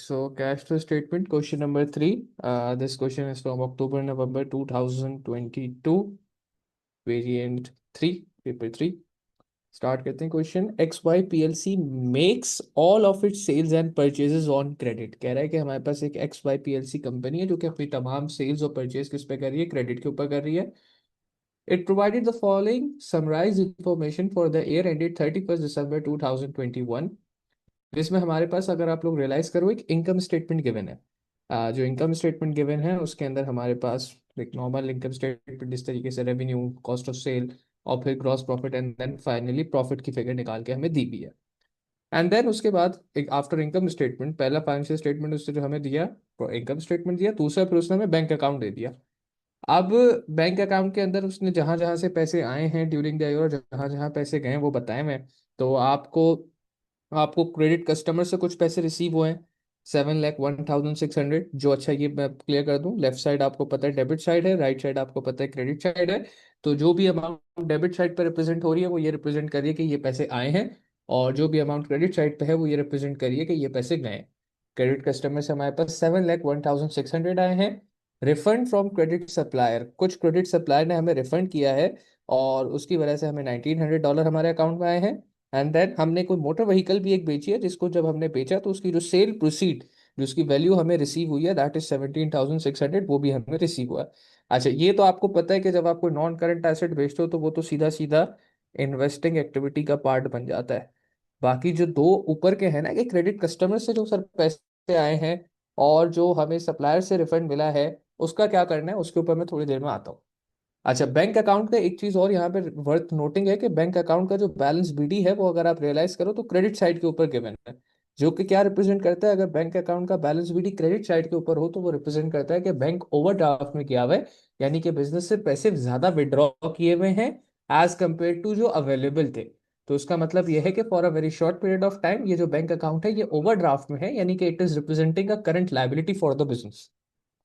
so cash flow statement, question number three. This question is from October, November 2022, variant three, paper three. Start करते हैं question. X y PLC makes all of its sales and purchases on credit. कह रहा है कि हमारे पास एक x y PLC company है जो कि अपनी तमाम सेल्स और परचेज किस पे कर रही है, क्रेडिट के ऊपर कर रही है। It provided the following summarised information for the year ended 31 December 2021, जिसमें हमारे पास, अगर आप लोग रियलाइज करो, एक इनकम स्टेटमेंट गिवन है। जो इनकम स्टेटमेंट गिवन है उसके अंदर हमारे पास एक नॉर्मल इनकम स्टेटमेंट इस तरीके से रेवेन्यू, कॉस्ट ऑफ सेल और फिर gross profit and then finally profit की फिगर निकाल के हमें दी भी है। एंड देन उसके बाद एक आफ्टर इनकम स्टेटमेंट, पहला फाइनेंशियल स्टेटमेंट उसने जो हमें दिया, इनकम स्टेटमेंट दिया, दूसरा फिर उसने हमें बैंक अकाउंट दे दिया। अब बैंक अकाउंट के अंदर उसने जहां जहां से पैसे आए हैं ड्यूरिंग द ईयर और जहां जहां पैसे गए हैं वो बताए हुए हैं। तो आपको आपको क्रेडिट कस्टमर से कुछ पैसे रिसीव हुए हैं 7,01,600, जो, अच्छा ये मैं क्लियर कर दूं, लेफ्ट साइड आपको पता है डेबिट साइड है, राइट साइड आपको पता है क्रेडिट साइड है। तो जो भी अमाउंट डेबिट साइड पर रिप्रेजेंट हो रही है वो ये रिप्रेजेंट कर रही है कि ये पैसे आए हैं, और जो भी अमाउंट क्रेडिट साइड पे है वो ये रिप्रेजेंट करिए कि ये पैसे गए। क्रेडिट कस्टमर से हमारे पास 7,01,600 आए हैं। रिफंड फ्रॉम क्रेडिट सप्लायर, कुछ क्रेडिट सप्लायर ने हमें रिफंड किया है और उसकी वजह से हमें $1,900 हमारे अकाउंट में आए हैं। एंड देन हमने कोई मोटर व्हीकल भी एक बेची है, जिसको जब हमने बेचा तो उसकी जो सेल प्रोसीड, जो उसकी वैल्यू हमें रिसीव हुई है, दैट इज 17,600, वो भी हमें रिसीव हुआ है। अच्छा, ये तो आपको पता है कि जब आप कोई नॉन करंट एसेट बेचते हो तो वो तो सीधा सीधा इन्वेस्टिंग एक्टिविटी का पार्ट बन जाता है। बाकी जो दो ऊपर के हैं ना, कि क्रेडिट कस्टमर से जो सर पैसे आए हैं और जो हमें सप्लायर से रिफंड मिला है, उसका क्या करना है उसके ऊपर मैं थोड़ी देर में आता हूँ। अच्छा, बैंक अकाउंट का एक चीज और यहाँ पे वर्थ नोटिंग है कि बैंक अकाउंट का जो बैलेंस बीडी है वो अगर आप रियलाइज करो तो क्रेडिट साइड के ऊपर गिवन है, जो कि क्या रिप्रेजेंट करता है, अगर बैंक अकाउंट का बैलेंस बीडी क्रेडिट साइड के ऊपर हो तो वो रिप्रेजेंट करता है कि बैंक ओवरड्राफ्ट में किया हुआ है, यानी कि बिजनेस से पैसे ज्यादा विड्रॉ किए हुए हैं एज कंपेयर टू जो अवेलेबल थे। तो उसका मतलब यह है कि for a very short period of time ये जो बैंक अकाउंट है ये ओवरड्राफ्ट में है, यानी कि it is representing a current liability for the business.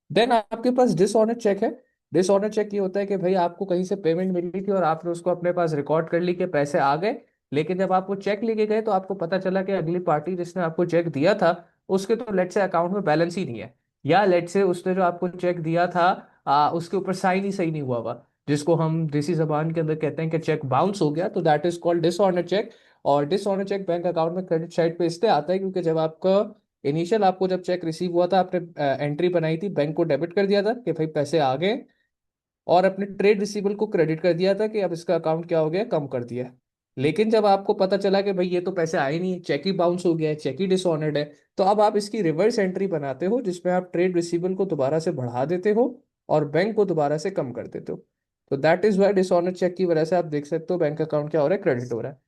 Then आपके पास डिसऑनर चेक है। डिसऑनर चेक ये होता है कि भाई आपको कहीं से पेमेंट मिली थी और आपने उसको अपने पास रिकॉर्ड कर ली कि पैसे आ गए, लेकिन जब आप वो चेक लेके गए तो आपको पता चला कि अगली पार्टी जिसने आपको चेक दिया था उसके तो लेट से अकाउंट में बैलेंस ही नहीं है, या लेट से उसने जो आपको चेक दिया था उसके ऊपर साइन ही सही नहीं हुआ हुआ, जिसको हम देसी जबान के अंदर कहते हैं कि चेक बाउंस हो गया, तो that is called dishonour cheque. और डिसऑनर चेक बैंक अकाउंट में क्रेडिट साइड पे इसलिए आता है क्योंकि जब आपका इनिशियल, आपको जब चेक रिसीव हुआ था, आपने एंट्री बनाई थी, बैंक को डेबिट कर दिया था कि भाई पैसे आ गए, और अपने ट्रेड रिसीवेबल को क्रेडिट कर दिया था कि अब इसका अकाउंट क्या हो गया, कम कर दिया है। लेकिन जब आपको पता चला कि भाई ये तो पैसे आए नहीं, चेक ही बाउंस हो गया है, चेक ही डिसऑनर्ड है, तो अब आप इसकी रिवर्स एंट्री बनाते हो जिसमें आप ट्रेड रिसीवेबल को दोबारा से बढ़ा देते हो और बैंक को दोबारा से कम कर देते हो। तो that is why dishonoured cheque की वजह से आप देख सकते हो बैंक अकाउंट क्या हो रहा है, क्रेडिट हो रहा है।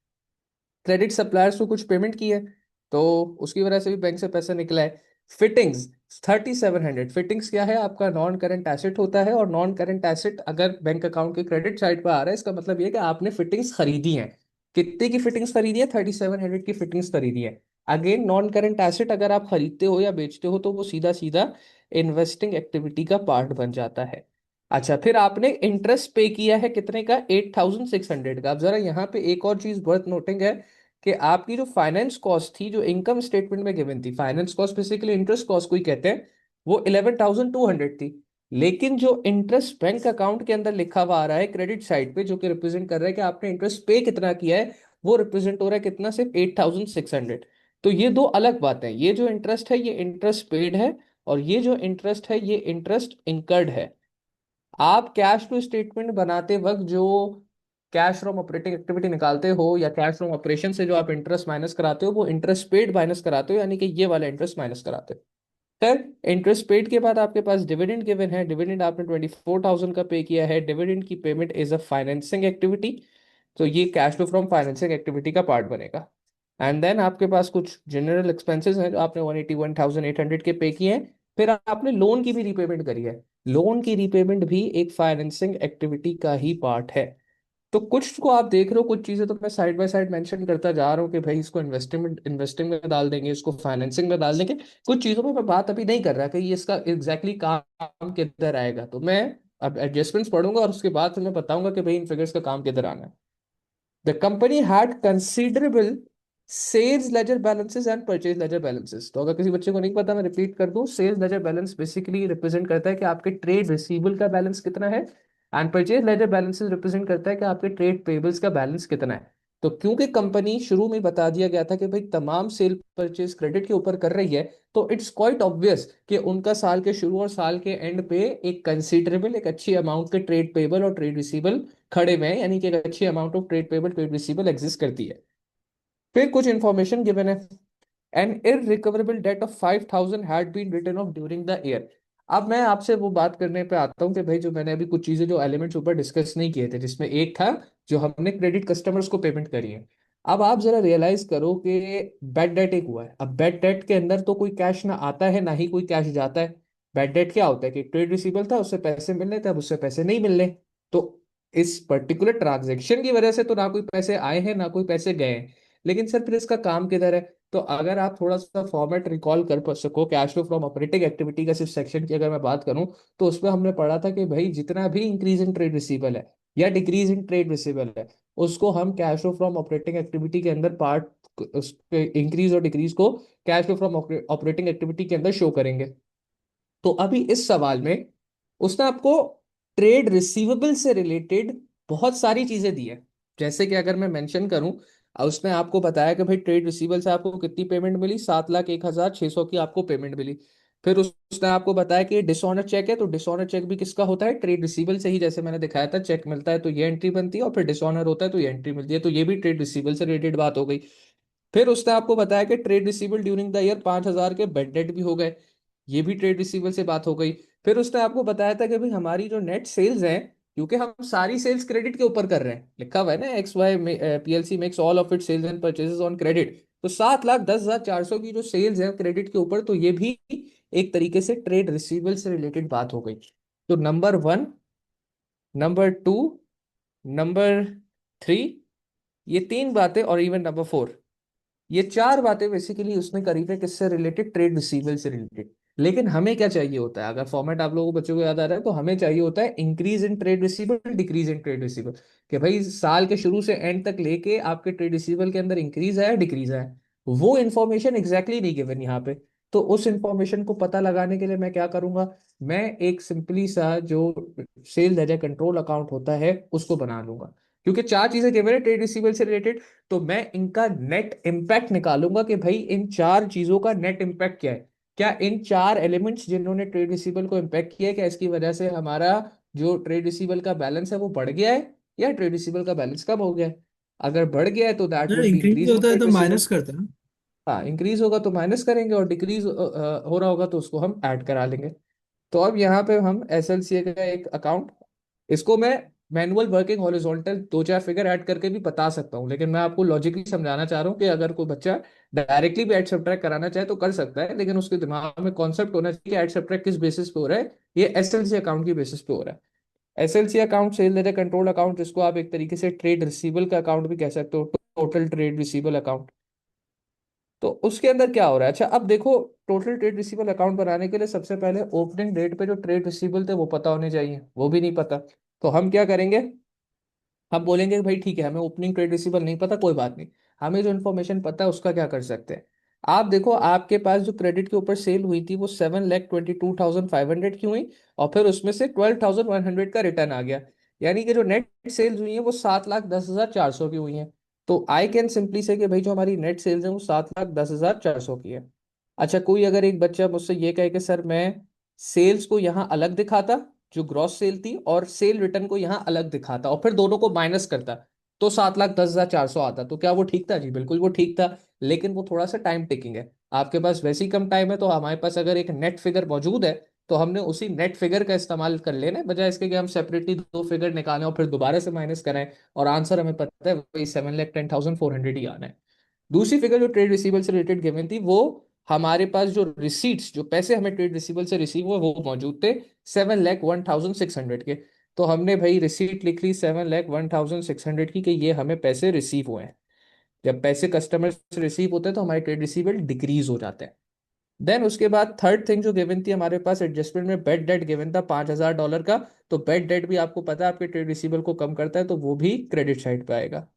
क्रेडिट सप्लायर्स को कुछ पेमेंट की है तो उसकी वजह से भी बैंक से पैसा निकला है। फिटिंग्स 3,700, फिटिंग्स क्या है, आपका नॉन करंट एसेट होता है, और नॉन करंट एसेट अगर बैंक अकाउंट के क्रेडिट साइड पर आ रहा है इसका मतलब ये कि आपने फिटिंग्स खरीदी हैं। कितने की फिटिंग्स खरीदी है, 3,700 की फिटिंग्स खरीदी है। अगेन नॉन करंट एसेट अगर आप खरीदते हो या बेचते हो तो वो सीधा सीधा इन्वेस्टिंग एक्टिविटी का पार्ट बन जाता है। अच्छा, फिर आपने इंटरेस्ट पे किया है कितने का, 8,600 का। अब जरा यहाँ पे एक और चीज वर्थ नोटिंग है कि आपकी जो फाइनेंस कॉस्ट थी, जो इनकम स्टेटमेंट में गिवन थी, finance cost basically interest cost को ही कहते हैं, वो 11,200 थी। लेकिन जो इंटरेस्ट बैंक अकाउंट के अंदर लिखा हुआ आ रहा है क्रेडिट साइड पे, जो कि रिप्रेजेंट कर रहा है कि आपने इंटरेस्ट पे कितना किया है, वो रिप्रेजेंट हो रहा है कितना, सिर्फ 8,600। तो ये दो अलग बातें हैं, ये जो इंटरेस्ट है ये इंटरेस्ट पेड है, और ये जो इंटरेस्ट है ये इंटरेस्ट इनकर्ड है। आप कैश फ्लो स्टेटमेंट बनाते वक्त जो कैश फ्रॉम ऑपरेटिंग एक्टिविटी निकालते हो या कैश फ्रॉम ऑपरेशन से जो आप इंटरेस्ट माइनस कराते हो वो इंटरेस्ट पेड माइनस कराते हो, यानी कि ये वाला इंटरेस्ट माइनस कराते हो। फिर इंटरेस्ट पेड के बाद आपके पास डिविडेंड गिवन है। डिविडेंड आपने 24,000 का पे किया है। डिविडेंड की payment is a financing activity, तो ये cash flow from financing activity का पार्ट बनेगा। एंड देन आपके पास कुछ जनरल एक्सपेंसेस हैं जो आपने 181,800 के पे किए हैं। फिर आपने लोन की भी रीपेमेंट करी है। लोन की रीपेमेंट भी एक फाइनेंसिंग एक्टिविटी का ही पार्ट है। तो कुछ को आप देख रहे हो, कुछ चीजें तो मैं साइड बाय साइड मेंशन करता जा रहा हूँ कि भाई इसको इन्वेस्टिंग में डाल देंगे, इसको फाइनेंसिंग में डाल देंगे। कुछ चीजों में मैं बात अभी नहीं कर रहा कि ये इसका एग्जैक्टली काम किधर आएगा, तो मैं अब एडजस्टमेंट्स पढ़ूंगा और उसके बाद फिर मैं बताऊंगा कि भाई इन फिगर्स का काम किधर आना है। The company had considerable sales ledger balances and purchase ledger balances. तो अगर किसी बच्चे को नहीं पता, मैं रिपीट कर दूं, sales ledger balance basically represent करता है कि आपके ट्रेड रिसीवेबल का बैलेंस कितना है, and purchase ledger balances represent करता है कि आपके ट्रेड पेबल्स का बैलेंस कितना है। तो क्योंकि कंपनी शुरू में बता दिया गया था कि भाई तमाम सेल परचेज क्रेडिट के ऊपर कर रही है, तो इट्स क्वाइट ऑब्वियस कि उनका साल के शुरू और साल के एंड पे एक कंसिडरेबल, एक अच्छी अमाउंट के ट्रेड पेबल और ट्रेड रिसीवेबल खड़े हुए हैं, यानी कि एक अच्छी amount of trade payable trade receivable exist करती है। फिर कुछ इंफॉर्मेशन गिवन है। An irrecoverable debt of 5,000 had been written off during the year. अब मैं आपसे वो बात करने पे आता हूँ कि भाई जो मैंने अभी कुछ चीजें, जो एलिमेंट्स ऊपर डिस्कस नहीं किए थे, जिसमें एक था जो हमने क्रेडिट कस्टमर्स को पेमेंट करी है। अब आप जरा रियलाइज करो कि बैड डेट एक हुआ है। अब बैड डेट के अंदर तो कोई कैश ना आता है ना ही कोई कैश जाता है। बैड डेट क्या होता है कि ट्रेड रिसीबल था, उससे पैसे मिलने थे, अब उससे पैसे नहीं मिलने। तो इस पर्टिकुलर ट्रांजेक्शन की वजह से तो ना कोई पैसे आए हैं ना कोई पैसे गए हैं। लेकिन सर फिर इसका काम किधर है? तो अगर आप थोड़ा सा फॉर्मेट रिकॉल कर सको, cash flow from operating activity का सिर्फ सेक्शन की अगर मैं बात करूं, तो उसमें हमने पढ़ा था कि भाई जितना भी इंक्रीज इन ट्रेड रिसीवेबल है या डिक्रीज इन ट्रेड रिसीवेबल है, उसको हम cash flow from operating activity के अंदर पार्ट, इंक्रीज और डिक्रीज को cash flow from operating activity के अंदर शो करेंगे। तो अभी इस सवाल में उसने आपको ट्रेड रिसीवेबल से रिलेटेड बहुत सारी चीजें दी है। जैसे कि अगर मैं मेंशन करूं, उसने आपको बताया कि भाई ट्रेड रिसीवेबल से आपको कितनी पेमेंट मिली, 7,01,600 की आपको पेमेंट मिली। फिर उसने आपको बताया कि डिसऑनर चेक है, तो डिसऑनर चेक भी किसका होता है, ट्रेड रिसीवेबल से ही। जैसे मैंने दिखाया था, चेक मिलता है तो ये एंट्री बनती है, और फिर डिसऑनर होता है तो ये एंट्री मिलती है, तो ये भी ट्रेड रिसीवेबल से रिलेटेड बात हो गई। फिर उसने आपको बताया कि trade receivable during the year 5,000 के बेड डेट भी हो गए, ये भी ट्रेड रिसीवेबल से बात हो गई। फिर उसने आपको बताया था कि भाई हमारी जो नेट सेल्स हैं, क्योंकि हम सारी सेल्स क्रेडिट के ऊपर कर रहे हैं, लिखा हुआ है ना, x y PLC makes all of its sales and purchases on credit. तो 7,10,400 की जो सेल्स है क्रेडिट के ऊपर, तो ये भी एक तरीके से ट्रेड रिसीवेबल से रिलेटेड बात हो गई। तो number one, number two, number three, ये तीन बातें, और इवन नंबर फोर, ये चार बातें बेसिकली उसने करी थी किससे रिलेटेड, ट्रेड रिसीवेबल से रिलेटेड। लेकिन हमें क्या चाहिए होता है, अगर फॉर्मेट आप लोगों को बच्चों को याद आ रहा है, तो हमें चाहिए होता है increase in trade receivable, decrease in trade receivable. कि भाई साल के शुरू से एंड तक लेके आपके ट्रेड रिसीवेबल के अंदर इंक्रीज आया डिक्रीज आया। वो इन्फॉर्मेशन एग्जैक्टली नहीं गिवन यहाँ पे। तो उस इंफॉर्मेशन को पता लगाने के लिए मैं क्या करूंगा, मैं एक सिंपली सा जो सेल्स लेजर कंट्रोल अकाउंट होता है उसको बना लूंगा। क्योंकि चार चीजें गिवन है ट्रेड रिसीवेबल से रिलेटेड, तो मैं इनका नेट इम्पैक्ट निकालूंगा कि भाई इन चार चीजों का नेट इम्पैक्ट क्या है। क्या इन चार एलिमेंट्स जिन्होंने ट्रेड रिसीवेबल को इम्पैक्ट किया है, क्या इसकी वजह से हमारा जो ट्रेड रिसीवेबल का बैलेंस है वो बढ़ गया है, या ट्रेड रिसीवेबल का बैलेंस कम हो गया है? अगर बढ़ गया है तो दैट अगर would be increase increase in होता है ट्रेड तो रिसीवेबल। माइनस करते हैं ना। हाँ, इंक्रीज होगा तो माइनस करेंगे, और डिक्रीज हो रहा होगा तो उसको हम ऐड करा लेंगे। तो अब यहाँ पे हम एस एल सी ए का एक अकाउंट, इसको मैं मैनुअल वर्किंग हॉरिजॉन्टल दो चार फिगर ऐड करके भी बता सकता हूँ, लेकिन मैं आपको लॉजिकली समझाना चाह रहा हूँ कि अगर कोई बच्चा डायरेक्टली भी ऐड सब्ट्रैक्ट कराना चाहे तो कर सकता है, लेकिन उसके दिमाग में कॉन्सेप्ट होना चाहिए कि ऐड सब्ट्रैक्ट किस बेसिस पे हो रहा है, ये एस एल सी अकाउंट की बेसिस पे हो रहा है। S L C account, sale ledger control account, जिसको आप एक तरीके से ट्रेड रिसीवेबल का अकाउंट भी कह सकते हो, टोटल ट्रेड रिसीवेबल अकाउंट। तो उसके अंदर क्या हो रहा है, अच्छा अब देखो, टोटल ट्रेड रिसीवेबल अकाउंट बनाने के लिए सबसे पहले ओपनिंग डेट पे जो ट्रेड रिसीवेबल थे वो पता होने चाहिए, वो भी नहीं पता। तो हम क्या करेंगे, हम बोलेंगे कि भाई ठीक है, हमें ओपनिंग ट्रेड रिसीवेबल नहीं पता, कोई बात नहीं, हमें जो इन्फॉर्मेशन पता है उसका क्या कर सकते हैं। आप देखो, आपके पास जो क्रेडिट के ऊपर सेल हुई थी वो 7,22,500 की हुई, और फिर उसमें से 12,100 का रिटर्न आ गया, यानी कि जो नेट सेल्स हुई है वो 7,10,400 की हुई है। तो आई कैन सिंपली से कि भाई जो हमारी नेट सेल्स है वो 7,10,400 की है। अच्छा, कोई अगर एक बच्चा मुझसे ये कहे कि सर मैं सेल्स को यहाँ अलग दिखाता, जो ग्रॉस सेल थी, और सेल रिटर्न को यहाँ अलग दिखाता, और फिर दोनों को माइनस करता, तो 7,10,400 आता, तो क्या वो ठीक था? जी बिल्कुल वो ठीक था। लेकिन वो थोड़ा सा टाइम टेकिंग है, आपके पास वैसे ही कम टाइम है, तो हमारे पास अगर एक नेट फिगर मौजूद है, तो हमने उसी नेट फिगर का इस्तेमाल कर लेना है, बजाय इसके कि हम सेपरेटली दो फिगर निकालें और फिर दोबारा से माइनस कराएं, और आंसर हमें पता है वही 7,10,400 ही आना है। दूसरी फिगर जो ट्रेड रिसीवेबल से रिलेटेड गिवन थी, वो हमारे पास जो रिसीट्स, जो पैसे हमें ट्रेड रिसीवेबल से रिसीव हुए वो मौजूद थे 7,01,600 के। तो हमने भाई रिसीट लिख ली 7,01,600 की, कि ये हमें पैसे रिसीव हुए हैं। जब पैसे कस्टमर से रिसीव होते हैं तो हमारे ट्रेड रिसीवेबल डिक्रीज हो जाते हैं। देन उसके बाद थर्ड थिंग जो गिवन थी हमारे पास एडजस्टमेंट में, बेड डेट गिवन था $5,000 का। तो बेड डेट भी आपको पता है आपके ट्रेड रिसीवेबल को कम करता है, तो वो भी क्रेडिट साइड पे आएगा।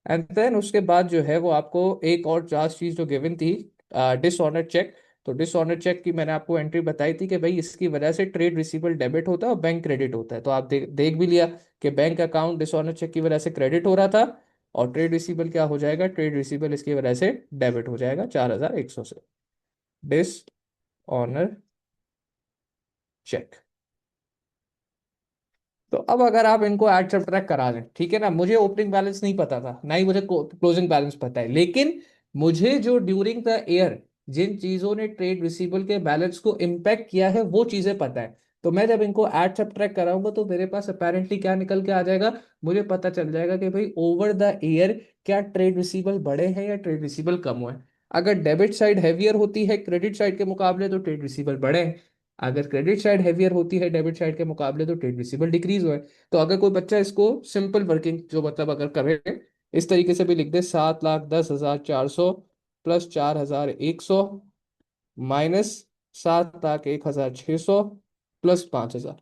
एंड देन उसके बाद जो है वो आपको एक और लास्ट चीज जो गिवन थी, डिसऑनर चेक। तो डिसऑनर चेक की मैंने आपको एंट्री बताई थी कि भाई इसकी वजह से ट्रेड रिसीवेबल डेबिट होता है और बैंक क्रेडिट होता है। तो आप देख भी लिया कि बैंक अकाउंट डिसऑनर चेक की वजह से क्रेडिट हो रहा था, और ट्रेड रिसीवेबल क्या हो जाएगा, ट्रेड रिसीवेबल इसकी वजह से डेबिट हो जाएगा 4100 से। Dishonour cheque. तो अब अगर आप इनको ऐड सब्ट्रैक्ट करा लें, ठीक है ना, मुझे ओपनिंग बैलेंस नहीं पता था, ना ही मुझे क्लोजिंग बैलेंस पता है, लेकिन मुझे जो ड्यूरिंग द ईयर जिन चीजों ने ट्रेड रिसीवेबल के बैलेंस को इम्पैक्ट किया है वो चीजें पता है। तो मैं जब इनको ऐड सब्ट्रैक्ट कराऊंगा तो मेरे पास अपेरेंटली क्या निकल के आ जाएगा, मुझे पता चल जाएगा कि भाई ओवर द ईयर क्या ट्रेड रिसीवेबल बढ़े हैं या ट्रेड रिसीवेबल कम हुए हैं। अगर डेबिट साइड हैवियर होती है क्रेडिट साइड के मुकाबले तो ट्रेड रिसीवेबल बढ़े हैं, अगर क्रेडिट साइड हैवियर होती है डेबिट साइड के मुकाबले तो ट्रेड रिसीवेबल डिक्रीज हुआ है। तो अगर कोई बच्चा इसको सिंपल वर्किंग जो मतलब अगर करे इस तरीके से भी लिख दे, 7,10,400 प्लस 4,100 माइनस 7,01,600 प्लस 5,000,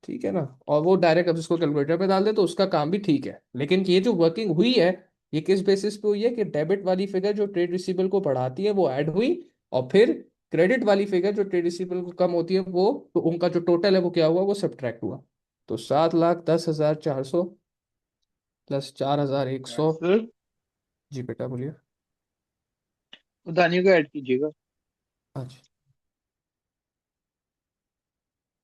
ठीक है ना, और वो डायरेक्ट अब इसको कैलकुलेटर पे डाल दे तो उसका काम भी ठीक है। लेकिन ये जो वर्किंग हुई है ये किस बेसिस पे हुई है कि डेबिट वाली फिगर जो ट्रेड रिसीवेबल को बढ़ाती है वो ऐड हुई, और फिर क्रेडिट वाली फिगर जो ट्रेड रिसीवेबल को कम होती है वो, तो उनका जो टोटल है वो क्या हुआ, वो सब्ट्रैक्ट हुआ। तो 7,10,400 प्लस 4,100। सर जी बेटा बोलिए। दानियों को ऐड कीजिएगा। अच्छा,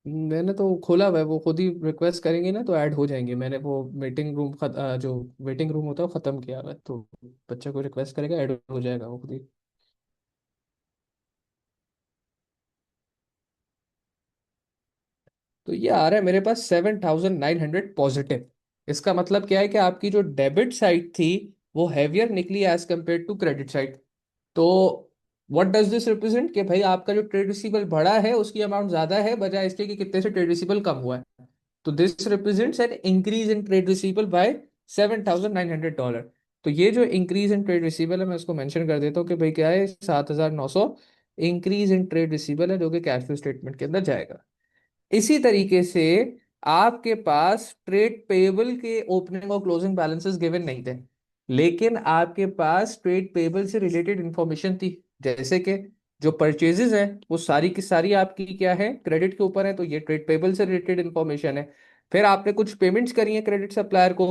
मैंने तो खोला हुआ है, वो खुद ही रिक्वेस्ट करेंगे ना तो ऐड हो जाएंगे। मैंने वो मीटिंग रूम जो वेटिंग रूम होता है वो खत्म किया हुआ है, तो बच्चा को रिक्वेस्ट करेगा ऐड हो जाएगा वो खुद ही। तो ये आ रहा है मेरे पास 7,900 पॉजिटिव। इसका मतलब क्या है कि आपकी जो डेबिट साइड थी वो हैवियर निकली as compare to credit side. तो व्हाट डज दिस रिप्रेजेंट कि भाई आपका जो ट्रेड रिसीवेबल बढ़ा है उसकी अमाउंट ज्यादा है बजाय इसके कि कितने से ट्रेड रिसीवेबल कम हुआ है। तो this represents an increase in trade receivable by $7,900। तो ये जो इंक्रीज इन ट्रेड रिसीवेबल है मैं उसको मेंशन कर देता हूँ कि भाई क्या है, 7,900 इंक्रीज इन ट्रेड रिसीवेबल है जो कि कैश फ्लो स्टेटमेंट के अंदर जाएगा। इसी तरीके से आपके पास ट्रेड पेएबल के ओपनिंग और क्लोजिंग बैलेंसेस गिवन नहीं थे, लेकिन आपके पास ट्रेड पेएबल से रिलेटेड इंफॉर्मेशन थी। जैसे कि जो परचेजेस है वो सारी की सारी आपकी क्या है, क्रेडिट के ऊपर है, तो ये ट्रेड पेएबल से रिलेटेड इंफॉर्मेशन है। फिर आपने कुछ पेमेंट्स करी है क्रेडिट सप्लायर को,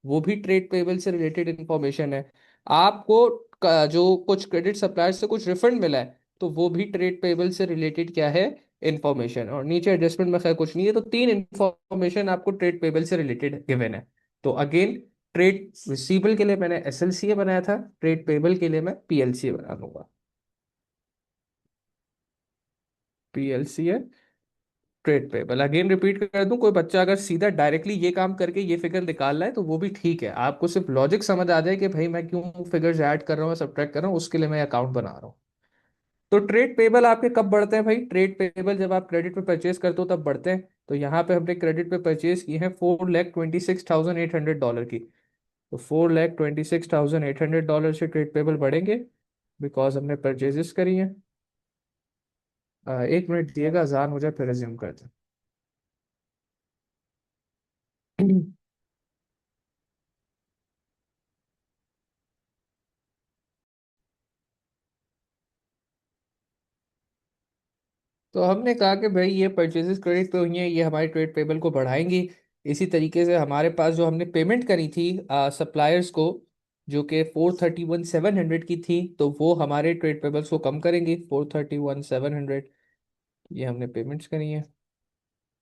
वो भी ट्रेड पेएबल से रिलेटेड इंफॉर्मेशन है। आपको जो कुछ क्रेडिट सप्लायर से कुछ रिफंड मिला है तो वो भी ट्रेड पेएबल से रिलेटेड क्या है, इंफॉर्मेशन। और नीचे एडजस्टमेंट में खैर कुछ नहीं है, तो तीन इंफॉर्मेशन आपको ट्रेड पेबल से रिलेटेड गिवन है। तो अगेन ट्रेड रिसीवेबल के लिए मैंने एसएलसीए बनाया था, ट्रेड पेबल के लिए मैं पीएलसीए बना दूंगा। पीएलसीए ट्रेड पेबल अगेन रिपीट कर दूं, कोई बच्चा अगर सीधा डायरेक्टली ये काम करके ये फिगर निकाल रहा है तो वो भी ठीक है, आपको सिर्फ लॉजिक समझ आ जाए कि भाई मैं क्यों फिगर्स ऐड कर रहा हूँ सब्ट्रैक्ट कर रहा हूँ, उसके लिए मैं अकाउंट बना रहा हूँ। तो ट्रेड पेबल आपके कब बढ़ते हैं भाई, ट्रेड पेबल जब आप क्रेडिट पे परचेज करते हो तब बढ़ते हैं। तो यहाँ पे हमने क्रेडिट पे परचेज की है $4,26,800 की। तो $4,26,800 से ट्रेड पेबल बढ़ेंगे बिकॉज हमने परचेजेस करी हैं। एक मिनट दिएगा, अजान हो जाए फिर रिज्यूम करते हैं। तो हमने कहा कि भाई ये परचेजेस क्रेडिट पे हुई हैं, ये हमारे ट्रेड पेबल को बढ़ाएंगी। इसी तरीके से हमारे पास जो हमने पेमेंट करी थी सप्लायर्स को, जो कि 431,700 की थी, तो वो हमारे ट्रेड पेबल्स को कम करेंगी। 431,700 ये हमने पेमेंट्स करी हैं।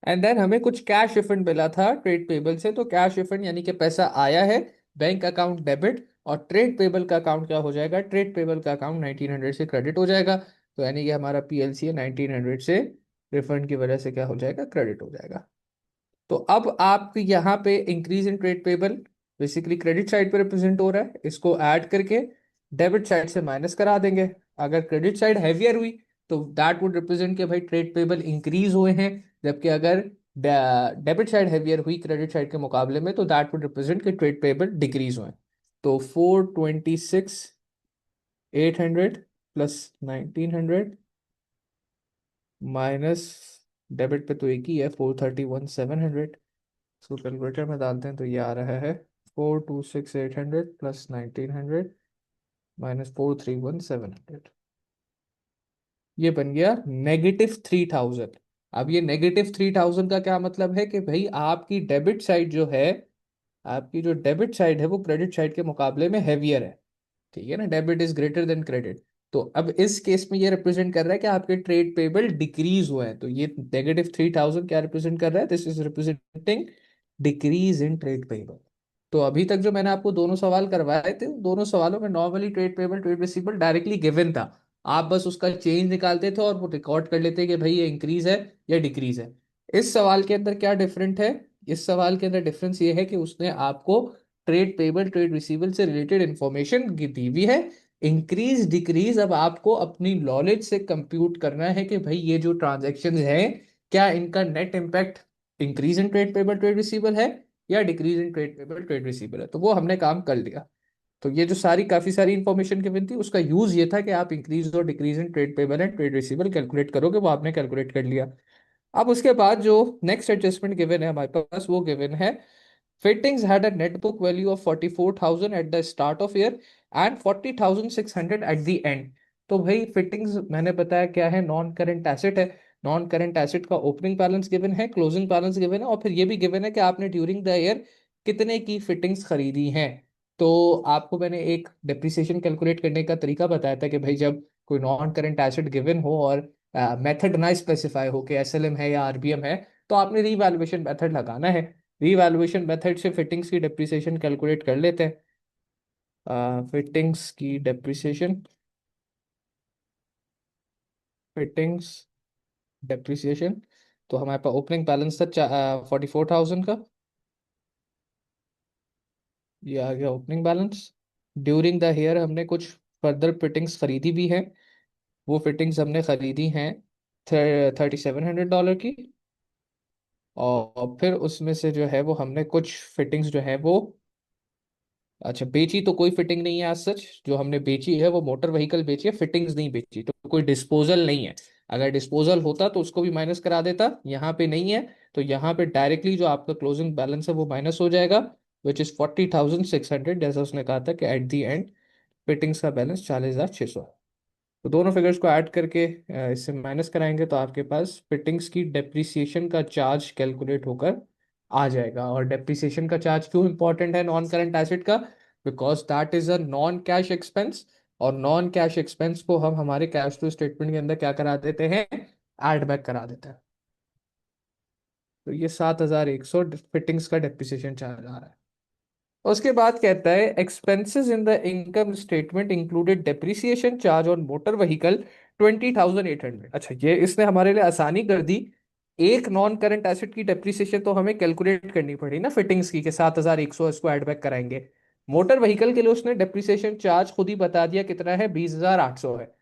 एंड देन हमें कुछ कैश रिफंड मिला था ट्रेड पेबल से, तो कैश रिफंड यानी कि पैसा आया है बैंक अकाउंट डेबिट, और ट्रेड पेबल का अकाउंट क्या हो जाएगा, ट्रेड पेबल का अकाउंट 1,900 से क्रेडिट हो जाएगा। तो यानी कि हमारा पीएलसी है 1,900 से रिफंड की वजह से क्या हो जाएगा, क्रेडिट हो जाएगा। तो अब आप यहाँ पे increase in trade payable basically credit side पे रिप्रेजेंट हो रहा है, इसको ऐड करके डेबिट साइड से माइनस करा देंगे। अगर क्रेडिट साइड हैवियर हुई तो दैट वुड रिप्रेजेंट के भाई ट्रेड पेबल इंक्रीज हुए हैं, जबकि अगर डेबिट साइड हैवियर हुई क्रेडिट साइड के मुकाबले में तो दैट वुड रिप्रेजेंट के ट्रेड पेबल डिक्रीज हुए। तो 426,800 प्लस 1,900 माइनस डेबिट पे तो एक ही है 431,700, इसको कैलकुलेटर में डालते हैं तो ये आ रहा है 426,800 प्लस 1,900 माइनस 431,700, ये बन गया -3,000। अब ये -3,000 का क्या मतलब है कि भाई आपकी डेबिट साइड जो है, आपकी जो डेबिट साइड है वो क्रेडिट साइड के मुकाबले में हैवियर है। ठीक है ना, debit is greater than credit. तो अब इस केस में ये रिप्रेजेंट कर रहा है कि आपके ट्रेड पेबल डिक्रीज हुए हैं। तो ये -3,000 क्या रिप्रेजेंट कर रहा है? This is representing decrease in trade payable. तो अभी तक जो मैंने आपको दोनों सवाल करवाए थे, उन दोनों सवालों में normally trade payable trade receivable directly given था। आप बस उसका चेंज निकालते थे और वो रिकॉर्ड कर लेते कि भाई ये इंक्रीज है या डिक्रीज है। इस सवाल के अंदर क्या डिफरेंट है? इस सवाल के अंदर डिफरेंस ये है कि उसने आपको ट्रेड पेबल ट्रेड रिसीवेबल से रिलेटेड इंफॉर्मेशन दी हुई है। इंक्रीज डिक्रीज अब आपको अपनी नॉलेज से कंप्यूट करना है कि भाई ये जो ट्रांजेक्शन है, क्या इनका net impact increase in trade payable trade receivable है या decrease in trade payable trade receivable है। तो वो हमने काम कर लिया। तो ये जो सारी काफी सारी इंफॉर्मेशन गिवन थी, उसका यूज ये था कि आप इंक्रीज और decrease in trade payable and trade receivable calculate करोगे। वो आपने कैलकुलेट कर लिया। अब उसके बाद जो नेक्स्ट एडजस्टमेंट गिवन है हमारे पास, वो गिवन है fittings had a net book value of 44,000 at the start of year and 40,600 at the end। तो भाई फिटिंग्स मैंने बताया क्या है, नॉन करेंट एसेट है। नॉन करेंट एसेट का ओपनिंग बैलेंस गिवन है, क्लोजिंग बैलेंस गिवन है, और फिर ये भी गिवन है कि आपने ड्यूरिंग द ईयर कितने की फिटिंग्स खरीदी हैं। तो आपको मैंने एक डेप्रिसिएशन कैलकुलेट करने का तरीका बताया था कि भाई जब कोई नॉन करेंट एसेट गिवन हो और मेथड ना स्पेसिफाई हो कि एसएलएम है या आरबीएम है, तो आपने रीवैल्यूएशन मेथड लगाना है। रीवैल्यूएशन मेथड से फिटिंग्स की डेप्रिसिएशन कैलकुलेट कर लेते हैं। फिटिंग्स की डेप्रिसिएशन, फिटिंग्स डेप्रिसिएशन, तो हमारे पास ओपनिंग बैलेंस था 44,000 का। ये आ गया opening balance. During the year हमने कुछ फर्दर फिटिंग्स खरीदी भी हैं। वो फिटिंग्स हमने खरीदी हैं $3,700 की। और फिर उसमें से जो है वो हमने कुछ फिटिंग्स जो है वो, अच्छा बेची तो कोई फिटिंग नहीं है आज सच। जो हमने बेची है वो मोटर व्हीकल बेची है, फिटिंग्स नहीं बेची। तो कोई डिस्पोजल नहीं है। अगर डिस्पोजल होता तो उसको भी माइनस करा देता, यहाँ पे नहीं है। तो यहाँ पे डायरेक्टली जो आपका क्लोजिंग बैलेंस है वो माइनस हो जाएगा, विच इज 40,600। जैसा उसने कहा था कि एट द एंड फिटिंग्स का बैलेंस 40,600। तो दोनों फिगर्स को ऐड करके इससे माइनस कराएंगे तो आपके पास फिटिंग्स की डेप्रिसिएशन का चार्ज कैलकुलेट होकर आ जाएगा। और डेप्रिसिएशन का चार्ज क्यों इंपॉर्टेंट है नॉन करंट एसेट का? Because that is a non cash expense. और नॉन कैश एक्सपेंस को हम हमारे कैश फ्लो स्टेटमेंट के अंदर क्या करा देते हैं? ऐड बैक करा देते हैं। तो ये 7,100 फिटिंग्स का डेप्रिसिएशन चार्ज आ रहा है। उसके बाद कहता है expenses in the income statement included depreciation charge on motor vehicle 20,800। अच्छा, ये इसने हमारे लिए आसानी कर दी। एक नॉन करंट एसेट की डेप्रिसिएशन तो हमें कैलकुलेट करनी पड़ी ना फिटिंग्स की, कि 7,100 इसको ऐड बैक कराएंगे। मोटर व्हीकल के लिए उसने डेप्रिसिएशन चार्ज खुद ही बता दिया कितना है, 20,800 है।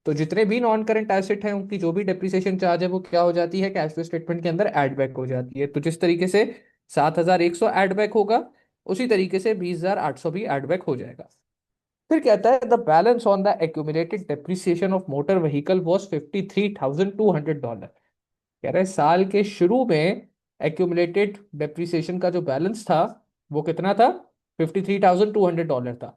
तो जितने भी नॉन करंट एसेट हैं उनकी जो भी डेप्रिसिएशन चार्ज है वो क्या हो जाती है, कैश फ्लो स्टेटमेंट के अंदर ऐड बैक हो जाती है। तो जिस तरीके से 7,100 ऐड बैक होगा, उसी तरीके से 20,800 भी ऐड बैक हो जाएगा। फिर कहता है the balance on the accumulated depreciation of motor vehicle was $53,200। कह रहे हैं साल के शुरू में एक्यूमुलेटेड डेप्रिसिएशन का जो बैलेंस था वो कितना था? $53,200 था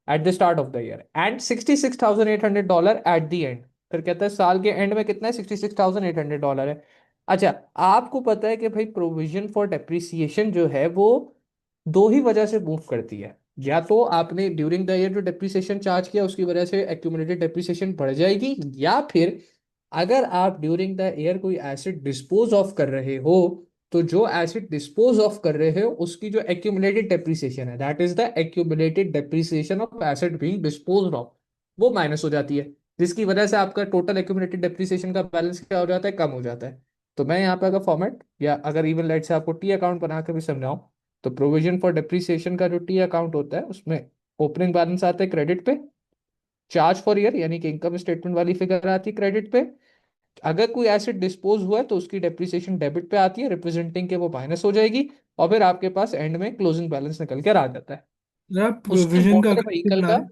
at the start of the year, and $66,800 at the end. फिर कहता है साल के एंड में कितना है? $66,800 है। अच्छा, आपको पता है कि भाई प्रोविजन फॉर डेप्रिसिएशन जो है वो दो ही वजह से मूव करती है। या तो आपने ड्यूरिंग द ईयर जो डेप्रिसिएशन चार्ज किया उसकी वजह से एक्यूमुलेटेड डेप्रिसिएशन बढ़ जाएगी, या फिर अगर आप ड्यूरिंग द ईयर कोई एसिड डिस्पोज ऑफ कर रहे हो, तो जो एसिड डिस्पोज ऑफ कर रहे हो उसकी जो एक्यूमुलेटेड डेप्रिसिएशन है, that is the accumulated depreciation of acid being dispose of, वो माइनस हो जाती है। जिसकी वजह से आपका टोटल एक्यूमुलेटेड डेप्रिसिएशन का बैलेंस क्या हो जाता है? कम हो जाता है। तो मैं यहाँ पे अगर फॉर्मेट, या अगर इवन लाइट से आपको टी अकाउंट बना के भी समझाऊं, तो प्रोविजन फॉर डेप्रिसिएशन का जो टी अकाउंट होता है उसमें ओपनिंग बैलेंस आता है क्रेडिट पे, चार्ज फॉर ईयर यानी कि इनकम स्टेटमेंट वाली फिगर आती है क्रेडिट पे। अगर कोई एसेट डिस्पोज हुआ है तो उसकी डेप्रिसिएशन डेबिट पे आती है, रिप्रेजेंटिंग के वो माइनस हो जाएगी। और फिर आपके पास एंड में क्लोजिंग बैलेंस निकल कर आ जाता है। जरा उसके प्रोविजन का मोटर कैसे व्हीकल बना का, रहे?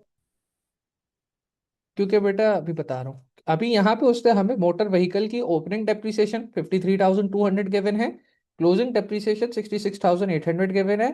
क्योंकि बेटा अभी बता रहा हूँ, अभी यहाँ पे उसने हमें मोटर व्हीकल की ओपनिंग डेप्रिसिएशन 53,200 गिवन है, क्लोजिंग डेप्रिसिएशन 66,800 गिवन है,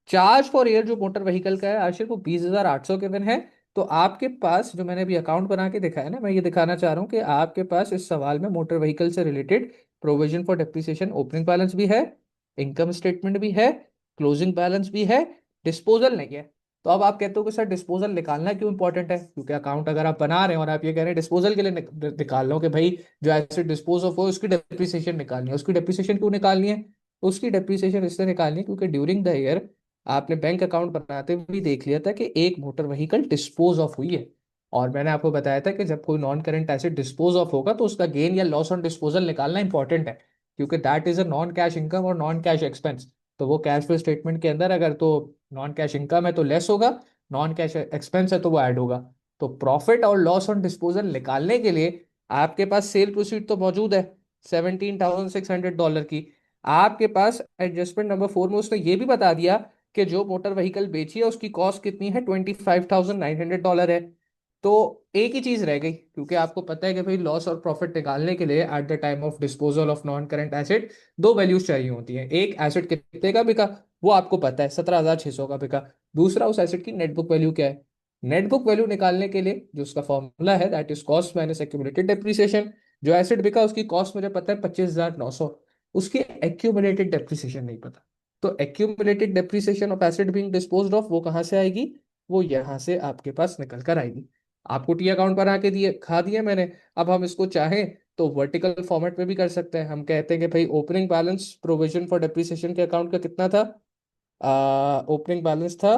चार्ज फॉर ईयर जो मोटर व्हीकल का है आशिर वो 20,800 गिवन है। तो आपके पास जो मैंने अभी अकाउंट बना के दिखाया ना, मैं ये दिखाना चाह रहा हूँ कि आपके पास इस सवाल में मोटर व्हीकल से related provision for depreciation opening balance भी है, इनकम स्टेटमेंट भी है, क्लोजिंग बैलेंस भी है, डिस्पोजल नहीं है। तो अब आप कहते हो कि सर डिस्पोजल निकालना क्यों इंपॉर्टेंट है? क्योंकि अकाउंट अगर आप बना रहे हैं और आप ये कह रहे हैं डिस्पोजल के लिए निकाल लो कि भाई जो एसेट डिस्पोज ऑफ हो उसकी डेप्रिसिएशन निकालनी है, उसकी डेप्रिसिएशन क्यों निकालनी है? उसकी डेप्रिसिएशन इसलिए निकालनी है क्योंकि ड्यूरिंग द ईयर आपने बैंक अकाउंट बनाते हुए भी देख लिया था कि एक मोटर व्हीकल डिस्पोज ऑफ हुई है। और मैंने आपको बताया था कि जब कोई non current asset dispose of होगा तो उसका गेन या लॉस ऑन डिस्पोजल निकालना इंपॉर्टेंट है, क्योंकि that is a non cash income और नॉन कैश एक्सपेंस। तो वो कैश फ्लो स्टेटमेंट के अंदर अगर तो नॉन कैश इनकम है तो लेस होगा, नॉन कैश एक्सपेंस है तो वो ऐड होगा। तो प्रॉफिट और लॉस ऑन डिस्पोजल निकालने के लिए आपके पास सेल प्रोसीड तो मौजूद है $17,600 की। आपके पास एडजस्टमेंट नंबर 4 में उसने ये भी बता दिया कि जो मोटर व्हीकल बेची है उसकी कॉस्ट कितनी है, $25,900 है। तो एक ही चीज रह गई, क्योंकि आपको पता है कि भाई लॉस और प्रॉफिट निकालने के लिए at the time of disposal of non current asset दो वैल्यूज चाहिए होती हैं। एक एसेट कितने का बिका वो आपको पता है, 17,600 का बिका। दूसरा उस एसेट की नेट बुक वैल्यू क्या है। नेट बुक वैल्यू निकालने के लिए जो उसका फॉर्मूला है that is cost minus accumulated depreciation. जो एसेट बिका उसकी कॉस्ट मुझे पता है 25,900, उसकी एक्यूमुलेटेड डेप्रिसिएशन नहीं पता। तो accumulated depreciation of asset being disposed of वो कहाँ से आएगी? वो यहां से आपके पास निकल कर आएगी। आपको टी अकाउंट बना के दिए खा दिए मैंने। अब हम इसको चाहें तो वर्टिकल फॉर्मेट में भी कर सकते हैं। हम कहते हैं कि भाई opening balance provision for depreciation के अकाउंट का कितना था? ओपनिंग बैलेंस था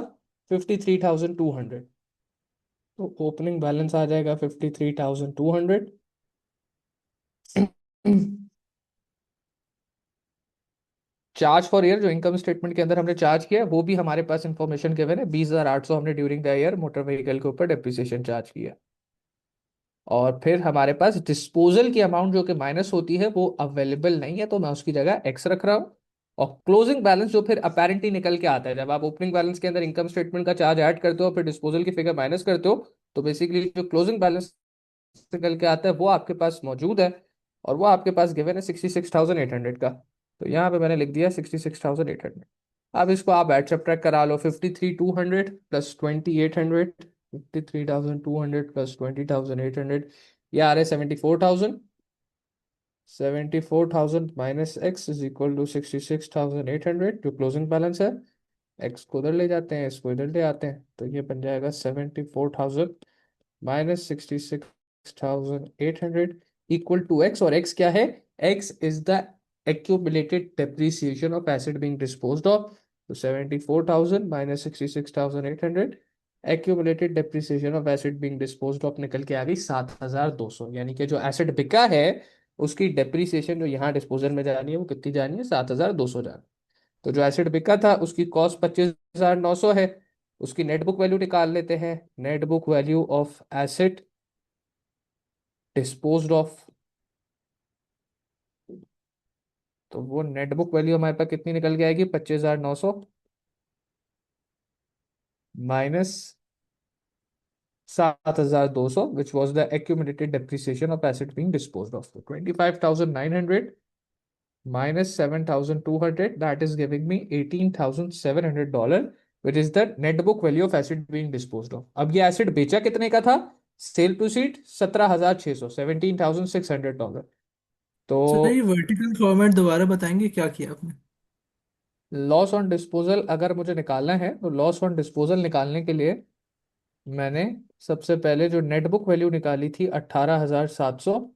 53,200। तो ओपनिंग बैलेंस आ जाएगा 53,200। चार्ज फॉर ईयर जो इनकम स्टेटमेंट के अंदर हमने चार्ज किया है वो भी हमारे पास इंफॉर्मेशन गिवन है, 20,800 हमने during the year motor vehicle के ऊपर डेप्रिसिएशन चार्ज किया। और फिर हमारे पास डिस्पोजल की अमाउंट जो कि माइनस होती है वो अवेलेबल नहीं है, तो मैं उसकी जगह एक्स रख रहा हूँ। और क्लोजिंग बैलेंस जो फिर अपेरेंटली निकल के आता है, जब आप ओपनिंग बैलेंस के अंदर इनकम स्टेटमेंट का चार्ज ऐड करते हो फिर डिस्पोजल की फिगर माइनस करते हो, तो बेसिकली जो क्लोजिंग बैलेंस निकल के आता है वो आपके पास मौजूद है। और वो आपके पास गिवन है 66,800 का। तो यहाँ पे मैंने लिख दिया 66,800। अब इसको आप ऐड सब्ट्रैक्ट करा लो, 53,200 प्लस 2,800, 53,200 प्लस 20,800, ये आ रहे 74,000। 74,000 minus x is equal to 66,800 जो क्लोजिंग बैलेंस है। एक्स को उधर ले जाते हैं, इसको इधर ले आते हैं, तो ये बन जाएगा 74,000 माइनस 66,800 इक्वल टू एक्स। और एक्स क्या है? X is the accumulated depreciation of asset being disposed of। तो 74,000 minus 66,800 accumulated depreciation of asset being disposed of निकल के आ गई 7,200। यानी कि जो एसेट बिका है उसकी डेप्रिसिएशन जो यहाँ डिस्पोजल में जानी है वो कितनी जानी है? 7,200 जानी। तो जो एसेट बिका था उसकी कॉस्ट 25,900 है। उसकी नेट बुक वैल्यू निकाल लेते हैं। Net book value of asset disposed of, तो वो नेट बुक वैल्यू हमारे पास कितनी निकल के आएगी? 25,900 minus 7,200 which was the accumulated depreciation of asset being disposed of. 25,900 minus 7,200 that is giving me $18,700 which is the net book value of asset being disposed of। अब ये acid बेचा कितने का था? Sale proceed 17,600, $17,600। तो सर ये vertical format दोबारा बताएंगे क्या किया आपने? लॉस ऑन डिस्पोजल अगर मुझे निकालना है तो लॉस ऑन डिस्पोजल निकालने के लिए मैंने सबसे पहले जो नेट बुक वैल्यू निकाली थी 18,700,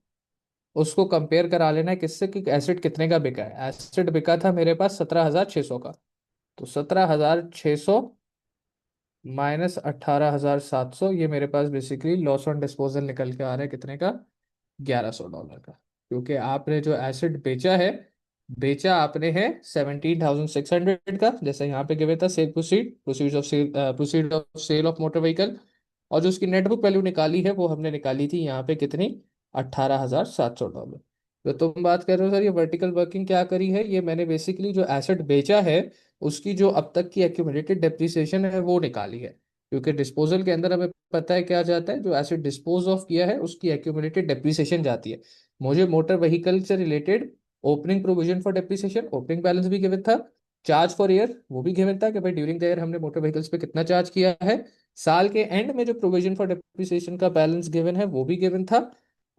उसको कंपेयर करा लेना है किससे कि एसिड कितने का बिका है। एसिड बिका था मेरे पास 17,600 का। तो 17,600 माइनस 18,700 ये मेरे पास बेसिकली लॉस ऑन डिस्पोजल निकल के आ रहा है कितने का? $1,100 का। क्योंकि आपने जो एसिड बेचा है, बेचा आपने है 17,600 का, जैसे यहाँ पे गिवे था sale proceed, proceed of sale, proceed of sale of motor vehicle. और जो उसकी नेट बुक वैल्यू निकाली है वो हमने निकाली थी यहाँ पे कितनी? $18,700। तो तुम बात कर रहे हो सर ये वर्टिकल वर्किंग क्या करी है, ये मैंने बेसिकली जो एसेट बेचा है उसकी जो अब तक की एक्यूमुलेटेड डेप्रिसिएशन है वो निकाली है। क्योंकि डिस्पोजल के अंदर हमें पता है क्या जाता है, जो एसेट डिस्पोज ऑफ किया है उसकी एक्यूमुलेटेड डेप्रिसिएशन जाती है। मुझे मोटर व्हीकल से related opening provision for depreciation opening balance भी गिवन था, चार्ज फॉर ईयर वो भी गिवन था कि भाई ड्यूरिंग द ईयर हमने मोटर व्हीकल्स पे कितना चार्ज किया है। साल के एंड में जो प्रोविजन फॉर डिप्रिसिएशन का बैलेंस गिवन है वो भी गिवन था।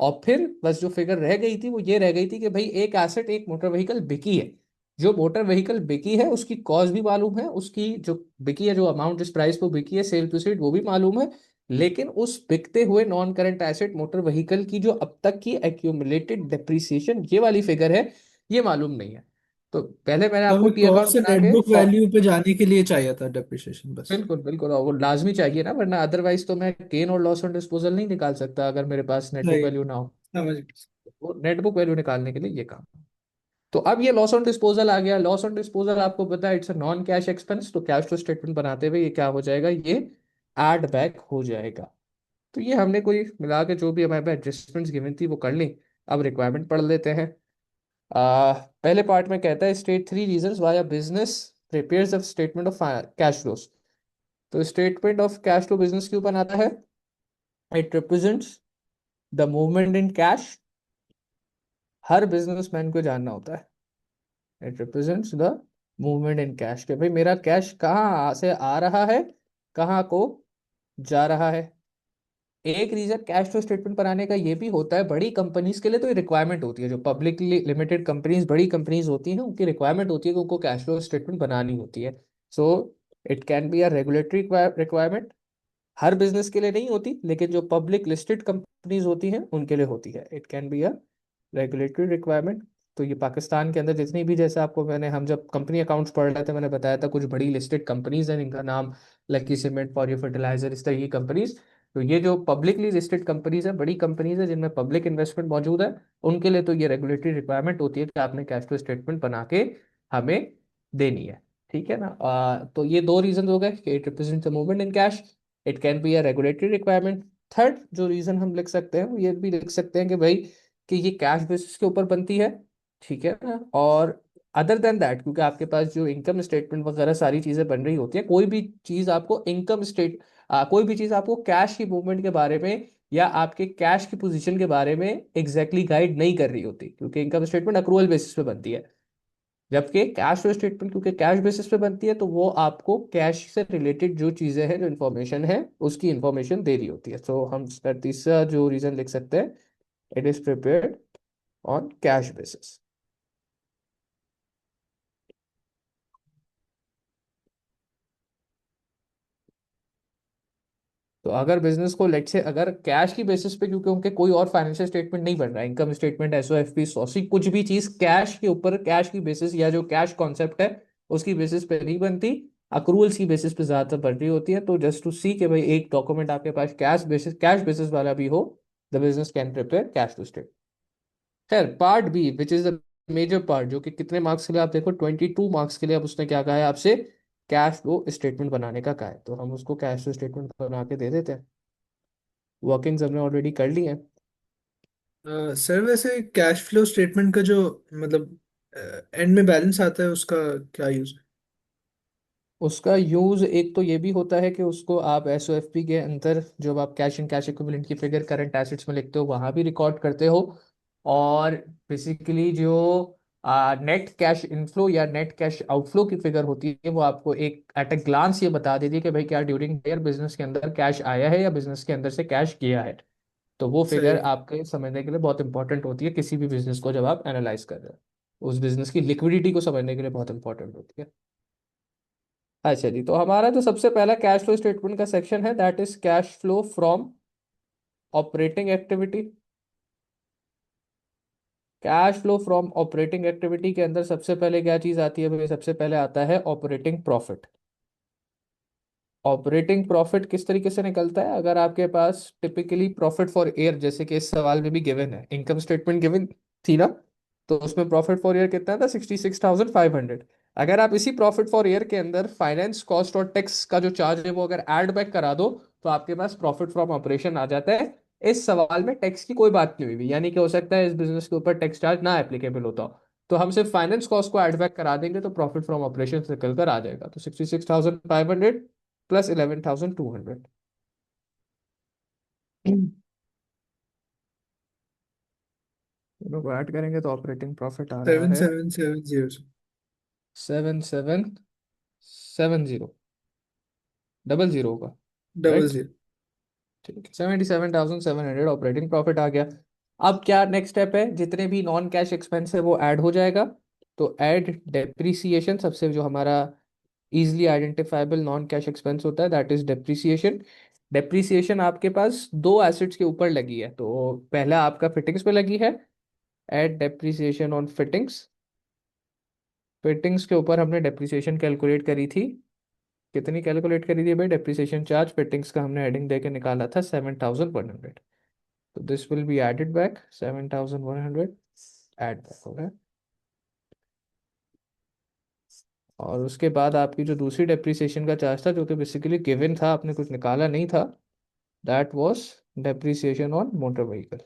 और फिर बस जो फिगर रह गई थी वो ये रह गई थी कि भाई एक एसेट एक मोटर व्हीकल बिकी है। जो मोटर व्हीकल बिकी है उसकी कॉस्ट भी मालूम है, उसकी जो बिकी है, जो अमाउंट जिस प्राइस पे बिकी है, सेल प्रोसीड वो भी मालूम है। लेकिन उस बिकते हुए non current asset motor vehicle की जो अब तक की एक्यूमुलेटेड डेप्रिसिएशन ये वाली फिगर है, ये मालूम नहीं है। तो पहले मैंने तो आपको हमें टी अकाउंट कॉस्ट से बना नेट के बुक वैल्यू पे जाने के लिए चाहिए था डेप्रिसिएशन बस। बिल्कुल बिल्कुल, और वो लाजमी चाहिए ना, वरना अदरवाइज तो मैं गेन और लॉस ऑन डिस्पोजल नहीं निकाल सकता अगर मेरे पास नेट बुक सही, वैल्यू ना हो। समझ गया। वो नेट बुक वैल्यू निकालने के लिए ये काम। तो अब ये लॉस ऑन डिस्पोजल आ गया। लॉस ऑन डिस्पोजल आपको पता है it's a non cash expense, तो कैश फ्लो स्टेटमेंट बनाते हुए ये क्या हो जाएगा, ये एड बैक हो जाएगा। तो ये हमने कोई मिला के जो भी हमारे पास एडजस्टमेंट्स गिवन थी वो कर ली। अब रिक्वायरमेंट पढ़ लेते हैं। पहले पार्ट में कहता है state three reasons why a business prepares a statement of cash flows. तो statement of cash flow business क्यों बनाता है? It represents the movement in cash. हर बिजनेसमैन को जानना होता है, it represents the movement in cash, कि भाई मेरा कैश कहाँ से आ रहा है, कहाँ को जा रहा है। एक रीजन कैश फ्लो स्टेटमेंट बनाने का ये भी होता है, बड़ी कंपनीज के लिए तो ये रिक्वायरमेंट होती है, जो पब्लिकली लिमिटेड कंपनीज, बड़ी कंपनीज होती हैं, उनकी रिक्वायरमेंट होती है कि उनको कैश फ्लो स्टेटमेंट बनानी होती है। So it can be a regulatory requirement. Her business के लिए नहीं होती, लेकिन जो पब्लिक लिस्टेड कंपनीज होती हैं उनके लिए होती है। It can be a regulatory requirement. तो ये पाकिस्तान के अंदर जितनी भी, जैसे आपको मैंने, हम जब कंपनी अकाउंट्स पढ़ रहे थे मैंने बताया था कुछ बड़ी लिस्टेड कंपनीज हैं जिनका नाम लकी सीमेंट, फॉर फर्टिलाइजर, इस तरह की कंपनीज। तो ये जो पब्लिकली लिस्टेड कंपनीज है, बड़ी कंपनीज है जिनमें पब्लिक इन्वेस्टमेंट मौजूद है, उनके लिए तो ये रेगुलेटरी रिक्वायरमेंट होती है कि आपने कैश फ्लो स्टेटमेंट बना के हमें देनी है। ठीक है ना? तो ये दो रीजन हो गए कि it represent the movement in cash, it can be a regulatory requirement. Third जो रीजन हम लिख सकते हैं वो ये भी लिख सकते हैं कि भाई कि ये कैश बेसिस के ऊपर बनती है। ठीक है ना? और अदर देन दैट, क्योंकि आपके पास जो इनकम स्टेटमेंट वगैरह सारी चीजें बन रही होती है, कोई भी चीज आपको कोई भी चीज आपको कैश की मूवमेंट के बारे में या आपके कैश की पोजीशन के बारे में एग्जैक्टली गाइड नहीं कर रही होती, क्योंकि इनकम स्टेटमेंट अक्रूवल बेसिस पे बनती है। जबकि कैश फ्लो स्टेटमेंट क्योंकि कैश बेसिस पे बनती है, तो वो आपको कैश से रिलेटेड जो चीजें हैं, जो इन्फॉर्मेशन है, उसकी इन्फॉर्मेशन दे रही होती है। तो हम इसका तीसरा जो रीजन लिख सकते हैं, it is prepared on cash basis. तो अगर बिजनेस को लेट से अगर कैश की बेसिस पे, क्योंकि उनके कोई और फाइनेंशियल स्टेटमेंट नहीं बन रहा है, इनकम स्टेटमेंट, एसओएफपी, सॉसी, कुछ भी चीज कैश के ऊपर, कैश की बेसिस या जो कैश कॉन्सेप्ट है उसकी बेसिस पे नहीं बनती, अक्रूवल्स की बेसिस पे ज्यादातर बन रही होती है। तो जस्ट टू सी कि भाई एक डॉक्यूमेंट आपके पास कैश बेसिस वाला भी हो, the business can prepare cash to state. खैर, part B which is the major part, जो कि कितने मार्क्स के लिए, आप देखो 22 मार्क्स के लिए। अब उसने क्या कहा है आपसे, कैश फ्लो स्टेटमेंट बनाने का कहा है, तो हम उसको कैश फ्लो स्टेटमेंट बना के दे देते हैं। वर्किंग्स हमने ऑलरेडी कर ली हैं। सर वैसे कैश फ्लो स्टेटमेंट का जो मतलब एंड में बैलेंस आता है उसका क्या यूज है? उसका यूज एक तो ये भी होता है कि उसको आप एसओएफपी के अंदर, जब आप कैश एंड कैश इक्विवेलेंट की फिगर करंट एसेट्स में लिखते हो, वहां भी रिकॉर्ड करते हो। और बेसिकली जो नेट कैश इनफ्लो या नेट कैश आउटफ्लो की फिगर होती है, वो आपको एक एट अ ग्लांस ये बता देती है कि भाई क्या ड्यूरिंग ईयर बिजनेस के अंदर कैश आया है या बिजनेस के अंदर से कैश गया है। तो वो फिगर सही। आपके समझने के लिए बहुत इंपॉर्टेंट होती है, किसी भी बिजनेस को जब आप एनालाइज कर रहे हो, उस बिजनेस की लिक्विडिटी को समझने के लिए बहुत इंपॉर्टेंट होती है। अच्छा जी, तो हमारा जो सबसे पहला कैश फ्लो स्टेटमेंट का सेक्शन है, that is cash flow from operating activity. Cash flow from operating activity के अंदर सबसे पहले क्या चीज आती है भाई? सबसे पहले आता है ऑपरेटिंग प्रॉफिट। ऑपरेटिंग प्रॉफिट किस तरीके से निकलता है? अगर आपके पास टिपिकली प्रॉफिट फॉर ईयर, जैसे कि इस सवाल में भी गिवन है, इनकम स्टेटमेंट गिवन थी ना, तो उसमें प्रॉफिट फॉर ईयर कितना था? 66,500। अगर आप इसी प्रॉफिट फॉर ईयर के अंदर फाइनेंस कॉस्ट और टैक्स का जो चार्ज है वो अगर ऐड बैक करा दो, तो आपके पास प्रॉफिट फ्रॉम ऑपरेशन आ जाता है। इस सवाल में टैक्स की कोई बात नहीं हुई हुई, यानी कि हो सकता है इस बिजनेस के ऊपर टैक्स चार्ज ना एप्लीकेबल होता हो, तो हम सिर्फ फाइनेंस कॉस्ट को ऐड बैक करा देंगे तो प्रॉफिट फ्रॉम ऑपरेशन निकल कर आ जाएगा। तो 66,500 प्लस 11,200, दोनों को ऐड करेंगे तो ऑपरेटिंग प्रॉफिट आ रहा सेवन है। Seven seven zero. 7770, 00 का, डबल राइट? जीरो। ठीक है, 77,700 ऑपरेटिंग प्रॉफिट आ गया। अब क्या नेक्स्ट स्टेप है, जितने भी नॉन कैश एक्सपेंस है वो ऐड हो जाएगा। तो ऐड डेप्रिसिएशन, सबसे जो हमारा easily identifiable non cash expense होता है, दैट इज डेप्रिसिएशन। डेप्रिसिएशन आपके पास दो एसेट्स के ऊपर लगी है, तो पहला आपका फिटिंग्स पे लगी है, add depreciation on fittings. Fittings के ऊपर हमने डेप्रिसिएशन कैलकुलेट करी थी। कितनी कैलकुलेट करी थी भाई डेप्रिसिएशन चार्ज फिटिंग्स का, हमने हेडिंग दे के निकाला था 7,100। तो this will be added back, 7,100 add back हो गया। और उसके बाद आपकी जो दूसरी डेप्रिसिएशन का चार्ज था, जो कि बेसिकली गिवन था, आपने कुछ निकाला नहीं था, that was depreciation on motor vehicle,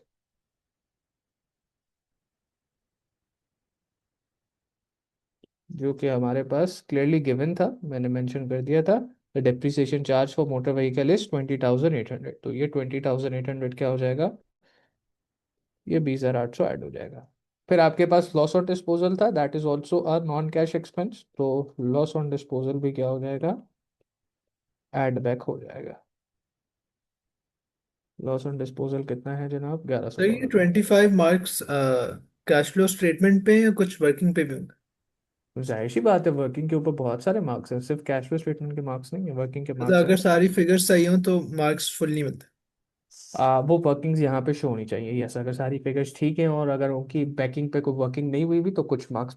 जो कि हमारे पास क्लियरली गिवन था, मैंने मेंशन कर दिया था। The depreciation charge for motor vehicle is 20,800। तो ये 20,800 क्या हो जाएगा, ये 20,800 ऐड हो जाएगा। फिर आपके पास लॉस ऑन डिस्पोजल था, that is also a non cash expense, तो लॉस ऑन डिस्पोजल भी क्या हो जाएगा, ऐड बैक हो जाएगा। लॉस ऑन डिस्पोजल कितना है जनाब, ग्यारह सौ तो ये डॉलर का। 25 मार्क्स कैश फ्लो स्टेटमेंट पे या कुछ वर्किंग पे भी होंगे? तो जाहिर सी बात है, वर्किंग के ऊपर बहुत सारे मार्क्स हैं, सिर्फ कैश फ्लो स्टेटमेंट के मार्क्स नहीं है, वर्किंग के मतलब मार्क्स हैं। अगर सारी फिगर्स सही हो तो मार्क्स फुल नहीं मिलते? वो वर्किंग्स यहाँ पे शो होनी चाहिए, यस, अगर सारी फिगर्स ठीक हैं और अगर उनकी बैकिंग पे कोई वर्किंग नहीं हुई भी तो कुछ मार्क्स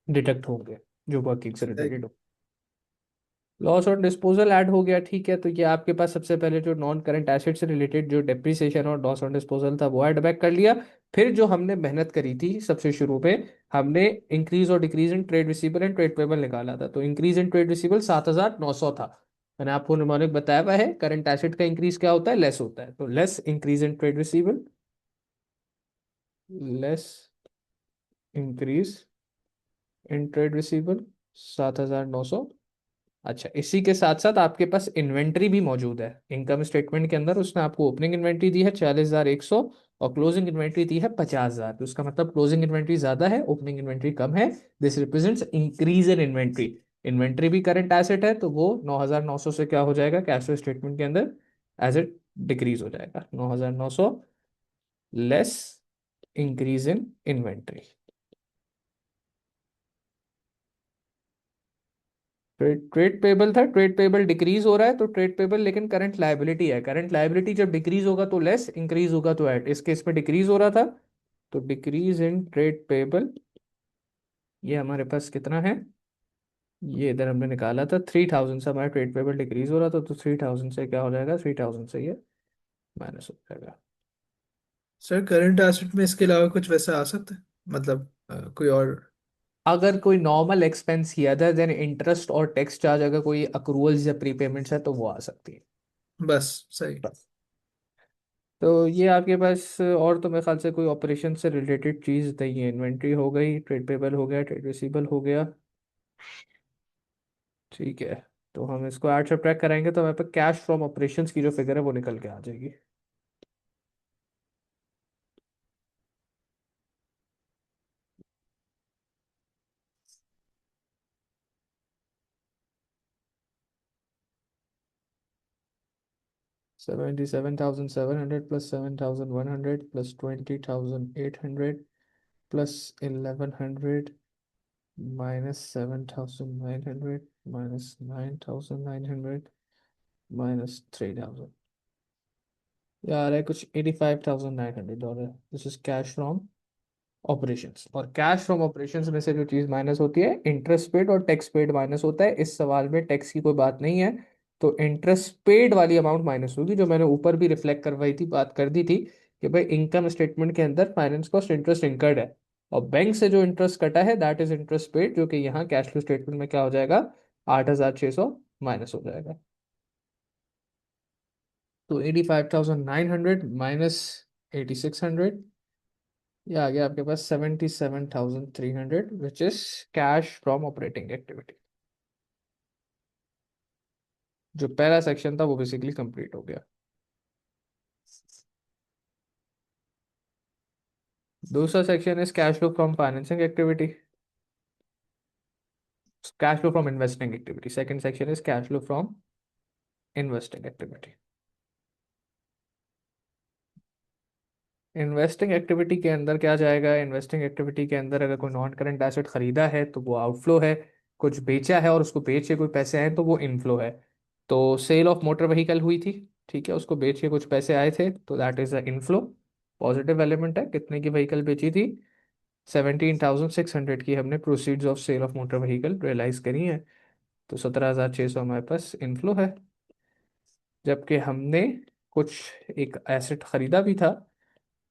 डिडक्ट होंगे, जो वर्किंग से सही। रिलेटेड हो। लॉस और डिस्पोजल ऐड हो गया, ठीक है। तो ये आपके पास सबसे पहले जो नॉन करंट एसेट से रिलेटेड जो डेप्रिसिएशन और लॉस और डिस्पोजल था वो ऐड बैक कर लिया। फिर जो हमने मेहनत करी थी सबसे शुरू में, हमने इंक्रीज और decrease in trade receivable and trade payable निकाला था। तो इंक्रीज इन ट्रेड रिसीवेबल 7,900 था। मैंने आपको निमोनिक बताया हुआ है, करंट एसेट का इंक्रीज क्या होता है, लेस होता है। तो less increase in trade receivable, less increase in trade receivable 7,900। अच्छा, इसी के साथ साथ आपके पास इन्वेंट्री भी मौजूद है इनकम स्टेटमेंट के अंदर। उसने आपको ओपनिंग इन्वेंट्री दी है 40,100 और क्लोजिंग इन्वेंट्री दी है 50,000। तो उसका मतलब क्लोजिंग इन्वेंट्री ज्यादा है, ओपनिंग इन्वेंट्री कम है। This represents increase in inventory. Inventory भी करंट एसेट है, तो वो 9,900 से क्या हो जाएगा कैश फ्लो स्टेटमेंट के अंदर, एज इट डिक्रीज हो जाएगा, 9,900 less increase in inventory. Trade payable था, ट्रेड पेबल डिक्रीज हो रहा है, तो ट्रेड पेबल लेकिन करंट लायबिलिटी है। करंट लायबिलिटी जब डिक्रीज होगा तो लेस, इंक्रीज होगा तो ऐड। इस केस में डिक्रीज हो रहा था, तो डिक्रीज इन ट्रेड पेबल, ये हमारे पास कितना है, ये इधर हमने निकाला था 3,000 से हमारा ट्रेड पेबल डिक्रीज हो रहा था। तो 3,000 से क्या हो जाएगा, 3,000 से ये माइनस हो जाएगा। सर करंट एसेट में इसके अलावा कुछ वैसा आ सकता है, मतलब कोई और? अगर कोई नॉर्मल एक्सपेंस ही अदर देन इंटरेस्ट और टैक्स चार्ज, अगर कोई अक्रूवल्स या प्रीपेमेंट्स है तो वो आ सकती है। बस सही। तो ये आपके पास और तो मेरे ख्याल से कोई ऑपरेशन से रिलेटेड चीज़ नहीं है। इन्वेंट्री हो गई, ट्रेड पेबल हो गया, ट्रेड रिसीबल हो गया, ठीक है। तो हम इसको ऐड सब्ट्रैक्ट कराएंगे तो हमारे पास कैश फ्रॉम ऑपरेशंस की जो फिगर है वो निकल के आ जाएगी। 77,700 plus 7,100 plus 20,800 plus 1,100 minus 7,900 minus 9,900 minus 3,000, यार है कुछ $85,900। This is cash from operations. और कैश फ्रॉम ऑपरेशंस में से जो चीज माइनस होती है, इंटरेस्ट पेड और टैक्स पेड माइनस होता है। इस सवाल में टैक्स की कोई बात नहीं है, तो इंटरेस्ट पेड वाली अमाउंट माइनस होगी, जो मैंने ऊपर भी रिफ्लेक्ट करवाई थी, बात कर दी थी कि भाई इनकम स्टेटमेंट के अंदर फाइनेंस कॉस्ट इंटरेस्ट इंकर्ड है, और बैंक से जो इंटरेस्ट कटा है दैट इज इंटरेस्ट पेड, जो कि यहाँ कैश फ्लो स्टेटमेंट में क्या हो जाएगा, 8,600 माइनस हो जाएगा। तो 85,900 माइनस 8,600, ये आ गया आपके पास 77,300, which is cash from operating activity. जो पहला सेक्शन था वो बेसिकली कंप्लीट हो गया। दूसरा section is cash flow from financing activity. Cash flow from investing activity, second section is cash flow from investing activity. Investing activity के अंदर क्या जाएगा? इन्वेस्टिंग एक्टिविटी के अंदर अगर कोई नॉन करंट एसेट खरीदा है तो वो आउटफ्लो है, कुछ बेचा है और उसको बेच के कोई पैसे आए तो वो इनफ्लो है। तो सेल ऑफ मोटर व्हीकल हुई थी, ठीक है, उसको बेच के कुछ पैसे आए थे तो that is a inflow, positive element है। कितने की व्हीकल बेची थी? 17,600 की हमने proceeds of sale of motor vehicle realise करी है, तो 17,600 हमारे पास इनफ्लो है। जबकि हमने कुछ एक एसेट खरीदा भी था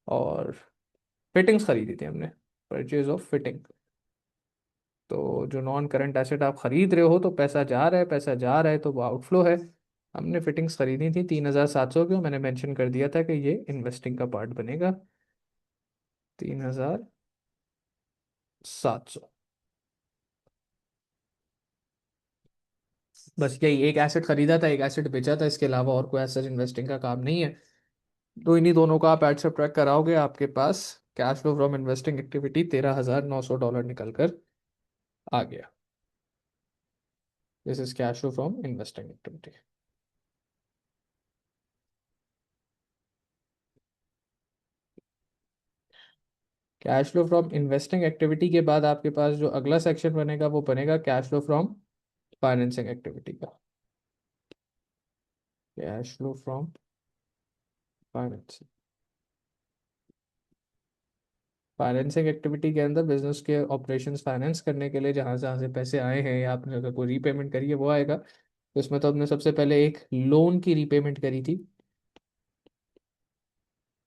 और फिटिंग्स खरीदी थी हमने, परचेज ऑफ फिटिंग। तो जो नॉन करंट एसेट आप खरीद रहे हो तो पैसा जा रहा है, पैसा जा रहा है तो वो आउटफ्लो है। हमने फिटिंग्स खरीदी थी 3,700 की, और मैंने मेंशन कर दिया था कि ये इन्वेस्टिंग का पार्ट बनेगा, 3,700। बस यही एक एसेट खरीदा था, एक एसेट बेचा था, इसके अलावा और कोई एसेट इन्वेस्टिंग का काम नहीं है। तो इन्हीं दोनों का आप ऐड सब्ट्रैक्ट कराओगे, आपके पास cash flow from investing activity $13,900 निकल कर आ गया। This is cash flow from investing activity. Cash flow from investing activity के बाद आपके पास जो अगला सेक्शन बनेगा वो बनेगा cash flow from financing activity का। Cash flow from financing, financing activity के अंदर बिजनेस के ऑपरेशंस फाइनेंस करने के लिए जहाँ से पैसे आए हैं या आपने अगर कोई रीपेमेंट करी है वो आएगा। तो इसमें तो हमने सबसे पहले एक लोन की रीपेमेंट करी थी,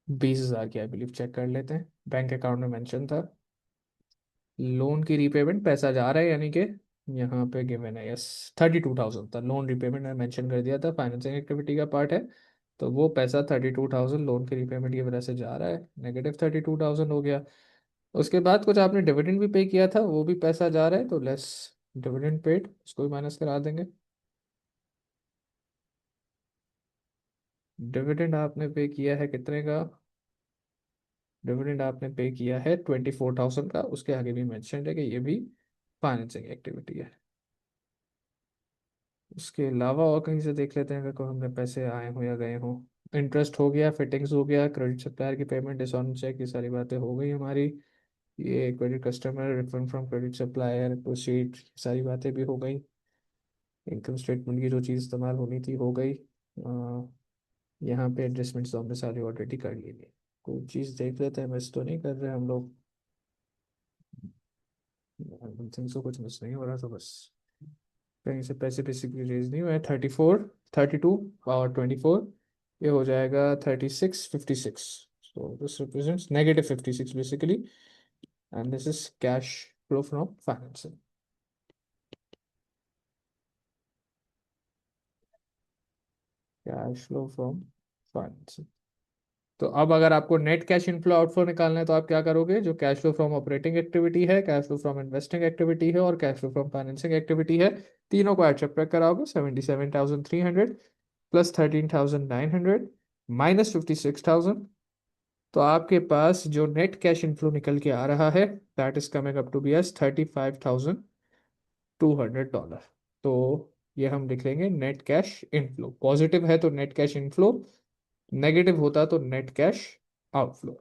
20,000 की, आई बिलीव, चेक कर लेते हैं, बैंक अकाउंट में मेंशन था। लोन की रीपेमेंट पैसा जा रहा है, यानी कि यहाँ पे गिवन है, यस, 32,000 था लोन रीपेमेंट, मैं मेंशन कर दिया था, फाइनेंसिंग एक्टिविटी का पार्ट है। तो वो पैसा 32,000 लोन की रीपेमेंट की वजह से जा रहा है, -32,000 हो गया। उसके बाद कुछ आपने डिविडेंड भी पे किया था, वो भी पैसा जा रहा है, तो लेस डिविडेंड पेड, उसको भी माइनस करा देंगे। डिविडेंड आपने पे किया है कितने का? डिविडेंड आपने पे किया है 24,000 का, उसके आगे भी मेंशन है कि ये भी फाइनेंसिंग एक्टिविटी है। उसके अलावा और कहीं से देख लेते हैं अगर कोई हमने पैसे आए हो या गए हो। इंटरेस्ट हो गया, फिटिंग्स हो गया, क्रेडिट सप्लायर की पेमेंट, डिसऑन चेक, ये सारी बातें हो गई हमारी। ये credit customer, refund from credit supplier, proceed, सारी बातें भी हो गई। इनकम स्टेटमेंट की जो चीज़ इस्तेमाल होनी थी हो गई। यहाँ पे एडजस्टमेंट्स तो हमने सारी ऑलरेडी कर ली थी। कोई चीज़ देख लेते हैं, मिस तो नहीं कर रहे हम लोग, थिंग्स को कुछ मिस नहीं हो रहा, तो बस कहीं से पैसे बेसिकली रेज नहीं हुए। 34, 32 और 24, ये हो जाएगा 36, 56। So this represents -56 basically, and this is cash flow from financing. Cash flow from financing. तो अब अगर आपको नेट कैश इनफ्लो आउटफ्लो निकालना है तो आप क्या करोगे? जो cash flow from operating activity है, cash flow from investing activity है और cash flow from financing activity है, तीनों को ऐड सब्ट्रैक्ट कराओगे। 77,300 प्लस 13,900 माइनस 56,000, तो आपके पास जो नेट कैश इनफ्लो निकल के आ रहा है that is coming up to be as $35,200। तो ये हम लिख लेंगे नेट कैश इनफ्लो, पॉजिटिव है तो नेट कैश इनफ्लो, नेगेटिव होता तो नेट कैश आउटफ्लो।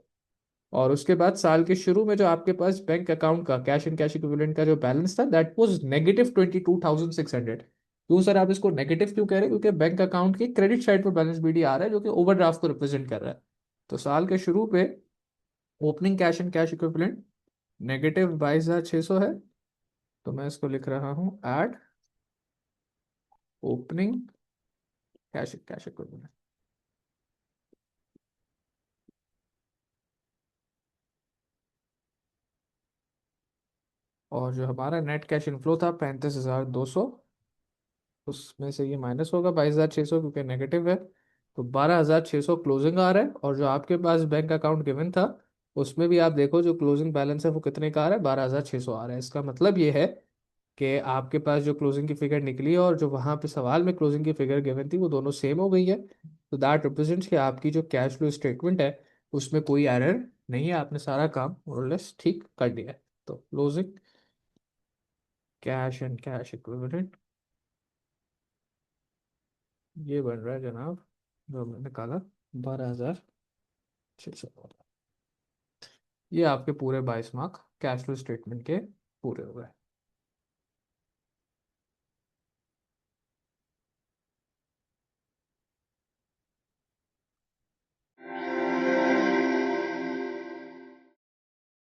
और उसके बाद साल के शुरू में जो आपके पास बैंक अकाउंट का कैश एंड कैश इक्विवेलेंट का जो बैलेंस था दैट वाज -22,600। क्यों सर आप इसको नेगेटिव क्यों कह रहे हैं? क्योंकि बैंक अकाउंट की क्रेडिट साइड पर बैलेंस बीडी आ रहा है जो कि ओवरड्राफ्ट को रिप्रेजेंट कर रहा है। तो साल के शुरू पे opening cash and cash equivalent -22,600 है, तो मैं इसको लिख रहा हूँ add opening cash and cash equivalent. और जो हमारा नेट कैश इनफ्लो था 35,200, उसमें से ये माइनस होगा 22,600 क्योंकि नेगेटिव है, तो 12,600 क्लोजिंग आ रहा है। और जो आपके पास बैंक अकाउंट गिवन था उसमें भी आप देखो जो क्लोजिंग बैलेंस है वो कितने का आ रहा है? 12,600 आ रहा है। इसका मतलब ये है कि आपके पास जो क्लोजिंग की फिगर निकली है और जो वहां पे सवाल में क्लोजिंग की फिगर गिवन थी वो दोनों सेम हो गई है। तो दैट रिप्रेजेंट्स कि आपकी जो कैश फ्लो स्टेटमेंट है उसमें कोई एरर नहीं है, आपने सारा काम मोर लेस ठीक कर दिया है। तो closing cash and cash equivalent, ये बन रहा है जनाब, जो हमने निकाला, 12,600। ये आपके पूरे 22 मार्क कैश फ्लो स्टेटमेंट के पूरे हो गए।